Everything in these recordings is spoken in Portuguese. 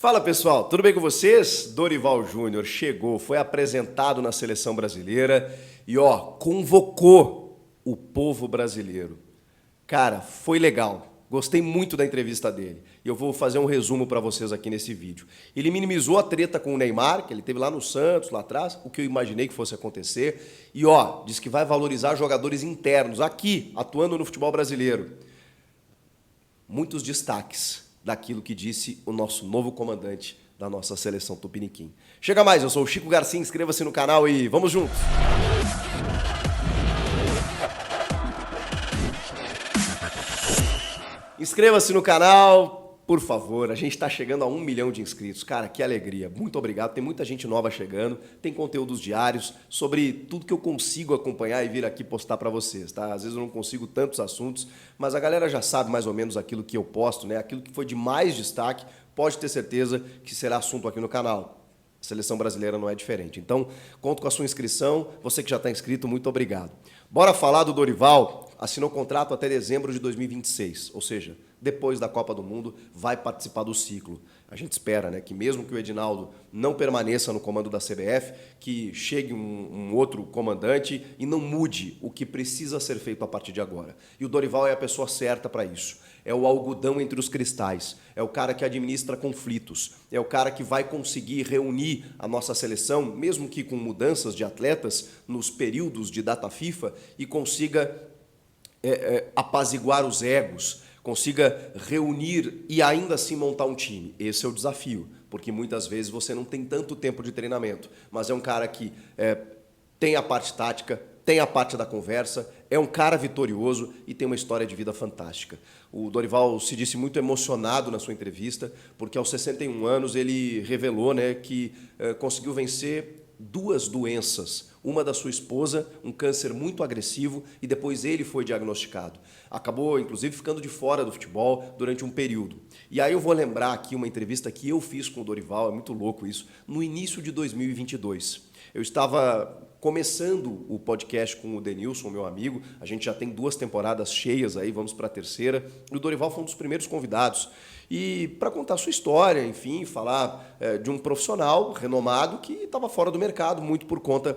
Fala pessoal, tudo bem com vocês? Dorival Júnior chegou, foi apresentado na seleção brasileira e convocou o povo brasileiro. Cara, foi legal. Gostei muito da entrevista dele. E eu vou fazer um resumo para vocês aqui nesse vídeo. Ele minimizou a treta com o Neymar, que ele teve lá no Santos, lá atrás, o que eu imaginei que fosse acontecer. E diz que vai valorizar jogadores internos aqui, atuando no futebol brasileiro. Muitos destaques daquilo que disse o nosso novo comandante da nossa seleção Tupiniquim. Chega mais, eu sou o Chico Garcia, inscreva-se no canal e vamos juntos! Inscreva-se no canal, por favor, a gente está chegando a 1 milhão de inscritos. Cara, que alegria, muito obrigado, tem muita gente nova chegando, tem conteúdos diários sobre tudo que eu consigo acompanhar e vir aqui postar para vocês, tá? Às vezes eu não consigo tantos assuntos, mas a galera já sabe mais ou menos aquilo que eu posto, né? Aquilo que foi de mais destaque, pode ter certeza que será assunto aqui no canal. A seleção brasileira não é diferente. Então, conto com a sua inscrição. Você que já está inscrito, muito obrigado. Bora falar do Dorival. Assinou contrato até dezembro de 2026, ou seja, depois da Copa do Mundo, vai participar do ciclo. A gente espera, né, que mesmo que o Edinaldo não permaneça no comando da CBF, que chegue um outro comandante e não mude o que precisa ser feito a partir de agora. E o Dorival é a pessoa certa para isso. É o algodão entre os cristais, é o cara que administra conflitos, é o cara que vai conseguir reunir a nossa seleção, mesmo que com mudanças de atletas nos períodos de data FIFA, e consiga apaziguar os egos, consiga reunir e ainda assim montar um time. Esse é o desafio, porque muitas vezes você não tem tanto tempo de treinamento, mas é um cara que tem a parte tática, tem a parte da conversa, é um cara vitorioso e tem uma história de vida fantástica. O Dorival se disse muito emocionado na sua entrevista, porque aos 61 anos ele revelou, né, que conseguiu vencer 2 doenças. Uma da sua esposa, um câncer muito agressivo, e depois ele foi diagnosticado. Acabou, inclusive, ficando de fora do futebol durante um período. E aí eu vou lembrar aqui uma entrevista que eu fiz com o Dorival, é muito louco isso, no início de 2022. Eu estava começando o podcast com o Denilson, meu amigo, a gente já tem 2 temporadas cheias aí, vamos para a 3ª, e o Dorival foi um dos primeiros convidados. E para contar a sua história, enfim, falar de um profissional renomado que estava fora do mercado, muito por conta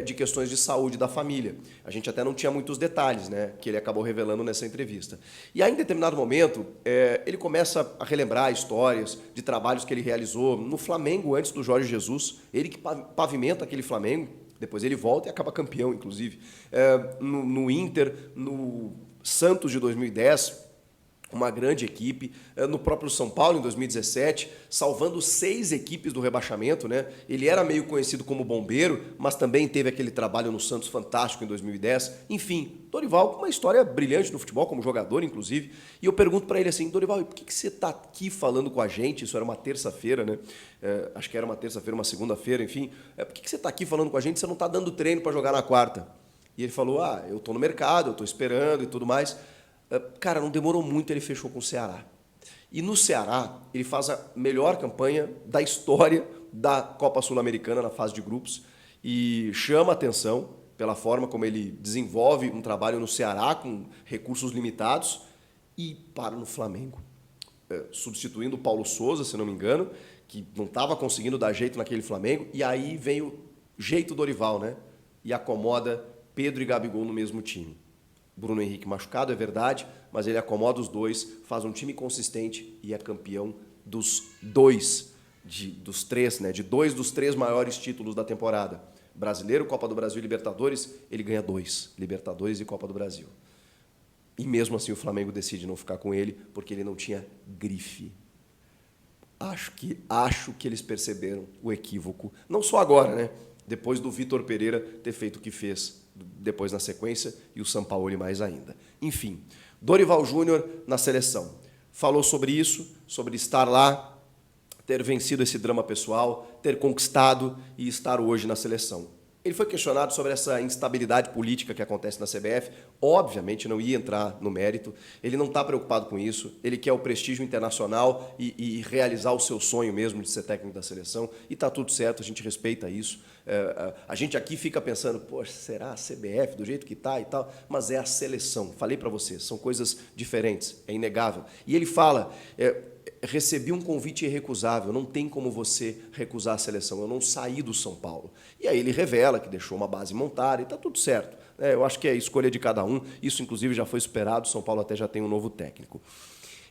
de questões de saúde da família. A gente até não tinha muitos detalhes, né, que ele acabou revelando nessa entrevista. E aí, em determinado momento, ele começa a relembrar histórias de trabalhos que ele realizou no Flamengo antes do Jorge Jesus, ele que pavimenta aquele Flamengo, depois ele volta e acaba campeão, inclusive. No Inter, no Santos de 2010, uma grande equipe, no próprio São Paulo em 2017, salvando 6 equipes do rebaixamento, né? Ele era meio conhecido como bombeiro, mas também teve aquele trabalho no Santos fantástico em 2010. Enfim, Dorival com uma história brilhante no futebol, como jogador, inclusive. E eu pergunto para ele assim, Dorival, por que você está aqui falando com a gente? Isso era uma terça-feira, né? Acho que era uma terça-feira, uma segunda-feira, enfim. Por que você está aqui falando com a gente? Você não está dando treino para jogar na quarta? E ele falou, eu estou no mercado, eu estou esperando e tudo mais. Cara, não demorou muito, ele fechou com o Ceará. E no Ceará, ele faz a melhor campanha da história da Copa Sul-Americana na fase de grupos e chama a atenção pela forma como ele desenvolve um trabalho no Ceará com recursos limitados e para no Flamengo. Substituindo o Paulo Souza, se não me engano, que não estava conseguindo dar jeito naquele Flamengo, e aí vem o jeito Dorival, né? E acomoda Pedro e Gabigol no mesmo time. Bruno Henrique machucado, é verdade, mas ele acomoda os 2, faz um time consistente e é campeão dos 2 dos 3, né? De 2 dos 3 maiores títulos da temporada. Brasileiro, Copa do Brasil e Libertadores, ele ganha 2, Libertadores e Copa do Brasil. E mesmo assim o Flamengo decide não ficar com ele, porque ele não tinha grife. Acho que eles perceberam o equívoco, não só agora, né? Depois do Vitor Pereira ter feito o que fez depois na sequência, e o Sampaoli mais ainda. Enfim, Dorival Júnior na seleção. Falou sobre isso, sobre estar lá, ter vencido esse drama pessoal, ter conquistado e estar hoje na seleção. Ele foi questionado sobre essa instabilidade política que acontece na CBF. Obviamente, não ia entrar no mérito. Ele não está preocupado com isso. Ele quer o prestígio internacional e realizar o seu sonho mesmo de ser técnico da seleção. E está tudo certo, a gente respeita isso. A gente aqui fica pensando, poxa, será a CBF do jeito que está e tal? Mas é a seleção. Falei para vocês, são coisas diferentes, é inegável. E ele fala, recebi um convite irrecusável, não tem como você recusar a seleção, eu não saí do São Paulo. E aí ele revela que deixou uma base montada e está tudo certo. Eu acho que é a escolha de cada um, isso inclusive já foi superado, o São Paulo até já tem um novo técnico.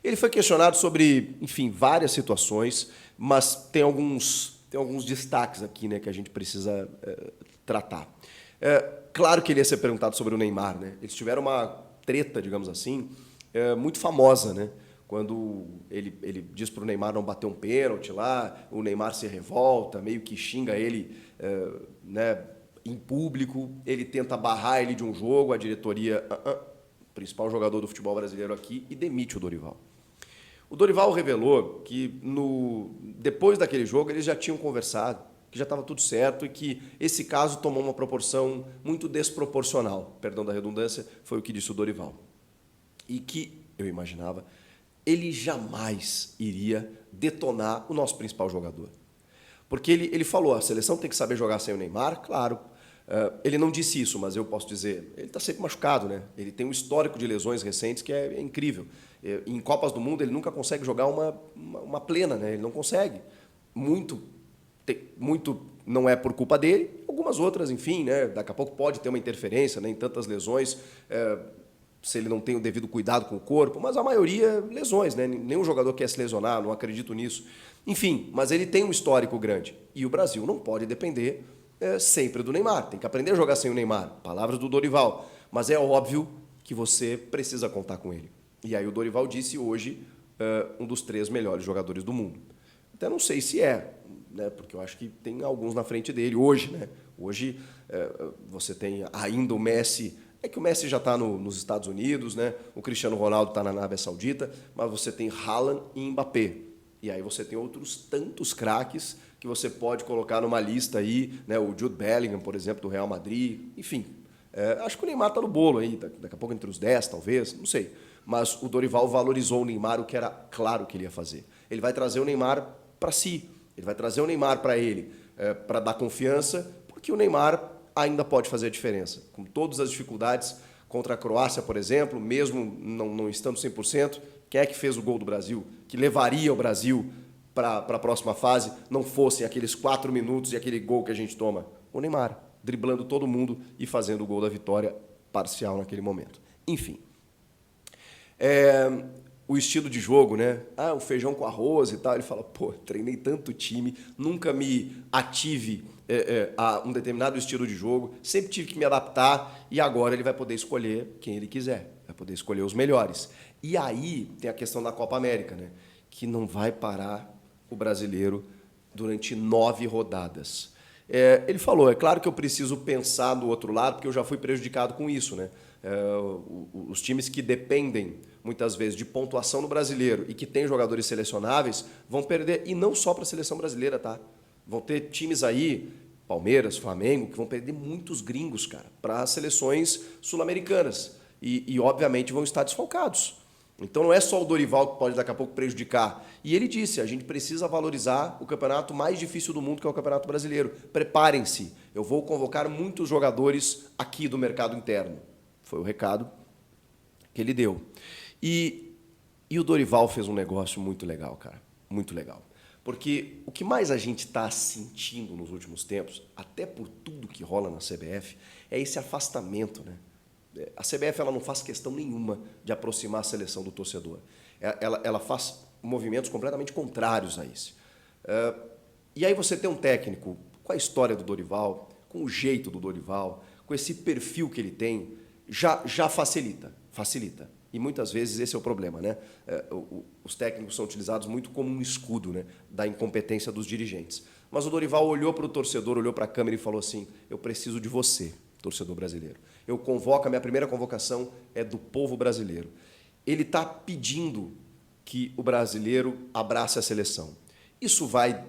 Ele foi questionado sobre, enfim, várias situações, mas tem alguns destaques aqui, né, que a gente precisa tratar. Claro que ele ia ser perguntado sobre o Neymar, né? Eles tiveram uma treta, digamos assim, muito famosa, né? Quando ele diz para o Neymar não bater um pênalti lá, o Neymar se revolta, meio que xinga ele, né, em público, ele tenta barrar ele de um jogo, a diretoria, principal jogador do futebol brasileiro aqui, e demite o Dorival. O Dorival revelou que depois daquele jogo eles já tinham conversado, que já estava tudo certo e que esse caso tomou uma proporção muito desproporcional, perdão da redundância, foi o que disse o Dorival. E que, eu imaginava, ele jamais iria detonar o nosso principal jogador. Porque ele falou, a seleção tem que saber jogar sem o Neymar, claro. Ele não disse isso, mas eu posso dizer, ele está sempre machucado, né? Ele tem um histórico de lesões recentes que é incrível. Em Copas do Mundo ele nunca consegue jogar uma plena, né? Ele não consegue. Muito não é por culpa dele, algumas outras, enfim, né? Daqui a pouco pode ter uma interferência, né, em tantas lesões, se ele não tem o devido cuidado com o corpo, mas a maioria lesões, né? Nenhum jogador quer se lesionar, não acredito nisso. Enfim, mas ele tem um histórico grande. E o Brasil não pode depender sempre do Neymar. Tem que aprender a jogar sem o Neymar. Palavras do Dorival. Mas é óbvio que você precisa contar com ele. E aí o Dorival disse hoje um dos 3 melhores jogadores do mundo. Até não sei se né, porque eu acho que tem alguns na frente dele hoje, né? Hoje você tem ainda o Messi, é que o Messi já está nos Estados Unidos, né? O Cristiano Ronaldo está na Arábia Saudita, mas você tem Haaland e Mbappé. E aí você tem outros tantos craques que você pode colocar numa lista aí, né? O Jude Bellingham, por exemplo, do Real Madrid, enfim. Acho que o Neymar está no bolo aí, daqui a pouco entre os 10, talvez, não sei. Mas o Dorival valorizou o Neymar, o que era claro que ele ia fazer. Ele vai trazer o Neymar para si. Ele vai trazer o Neymar para ele, para dar confiança, porque o Neymar ainda pode fazer a diferença. Com todas as dificuldades contra a Croácia, por exemplo, mesmo não estando 100%, quem é que fez o gol do Brasil? Que levaria o Brasil para a próxima fase, não fossem aqueles 4 minutos e aquele gol que a gente toma? O Neymar, driblando todo mundo e fazendo o gol da vitória parcial naquele momento. Enfim. O estilo de jogo, né? O feijão com arroz e tal. Ele fala, treinei tanto time, nunca me ative a um determinado estilo de jogo, sempre tive que me adaptar e agora ele vai poder escolher quem ele quiser, vai poder escolher os melhores. E aí tem a questão da Copa América, né? Que não vai parar o brasileiro durante 9 rodadas. Ele falou, é claro que eu preciso pensar do outro lado, porque eu já fui prejudicado com isso, né? Os times que dependem muitas vezes de pontuação no brasileiro e que tem jogadores selecionáveis vão perder, e não só para a seleção brasileira, tá? Vão ter times aí, Palmeiras, Flamengo, que vão perder muitos gringos, cara, para seleções sul-americanas e obviamente vão estar desfalcados. Então não é só o Dorival que pode daqui a pouco prejudicar. E ele disse, a gente precisa valorizar o campeonato mais difícil do mundo, que é o Campeonato Brasileiro. Preparem-se, eu vou convocar muitos jogadores aqui do mercado interno. Foi o recado que ele deu. E o Dorival fez um negócio muito legal, cara, muito legal. Porque o que mais a gente está sentindo nos últimos tempos, até por tudo que rola na CBF, é esse afastamento, né? A CBF ela não faz questão nenhuma de aproximar a seleção do torcedor. Ela faz movimentos completamente contrários a isso. E aí você tem um técnico com a história do Dorival, com o jeito do Dorival, com esse perfil que ele tem, já facilita. E muitas vezes esse é o problema, né? Os técnicos são utilizados muito como um escudo, né, da incompetência dos dirigentes. Mas o Dorival olhou para o torcedor, olhou para a câmera e falou assim, eu preciso de você, torcedor brasileiro. Eu convoco, a minha primeira convocação é do povo brasileiro. Ele está pedindo que o brasileiro abrace a seleção. Isso vai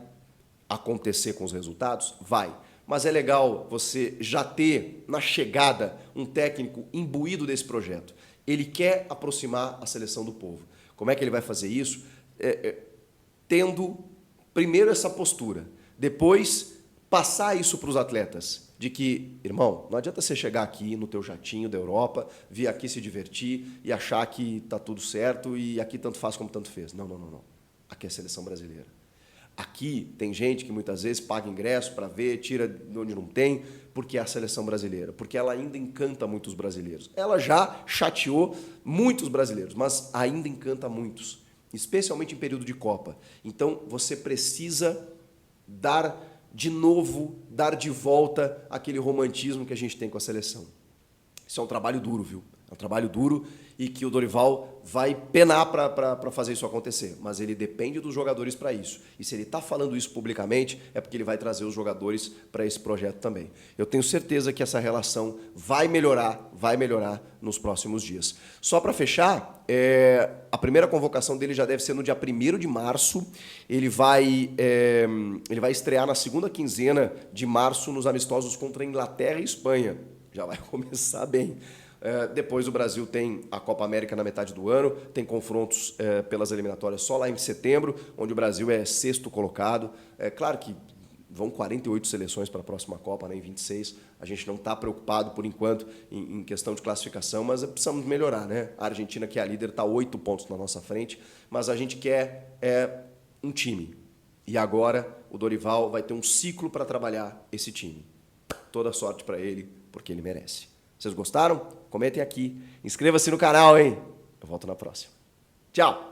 acontecer com os resultados? Vai. Mas é legal você já ter, na chegada, um técnico imbuído desse projeto. Ele quer aproximar a seleção do povo. Como é que ele vai fazer isso? Tendo, primeiro, essa postura. Depois, passar isso para os atletas. De que, irmão, não adianta você chegar aqui no teu jatinho da Europa, vir aqui se divertir e achar que está tudo certo e aqui tanto faz como tanto fez. Não. Aqui é a seleção brasileira. Aqui tem gente que muitas vezes paga ingresso para ver, tira de onde não tem, porque é a seleção brasileira, porque ela ainda encanta muitos brasileiros. Ela já chateou muitos brasileiros, mas ainda encanta muitos, especialmente em período de Copa. Então você precisa dar de novo, dar de volta aquele romantismo que a gente tem com a seleção. Isso é um trabalho duro, viu? É um trabalho duro e que o Dorival vai penar para fazer isso acontecer. Mas ele depende dos jogadores para isso. E se ele está falando isso publicamente, é porque ele vai trazer os jogadores para esse projeto também. Eu tenho certeza que essa relação vai melhorar nos próximos dias. Só para fechar, a primeira convocação dele já deve ser no dia 1º de março. Ele vai estrear na segunda quinzena de março nos amistosos contra a Inglaterra e Espanha. Já vai começar bem. Depois o Brasil tem a Copa América na metade do ano, tem confrontos pelas eliminatórias só lá em setembro, onde o Brasil é 6º colocado. É claro que vão 48 seleções para a próxima Copa, né, em 26. A gente não está preocupado, por enquanto, em questão de classificação, mas precisamos melhorar, né? A Argentina, que é a líder, está 8 pontos na nossa frente, mas a gente quer um time. E agora o Dorival vai ter um ciclo para trabalhar esse time. Toda sorte para ele, porque ele merece. Vocês gostaram? Comentem aqui. Inscreva-se no canal, hein? Eu volto na próxima. Tchau!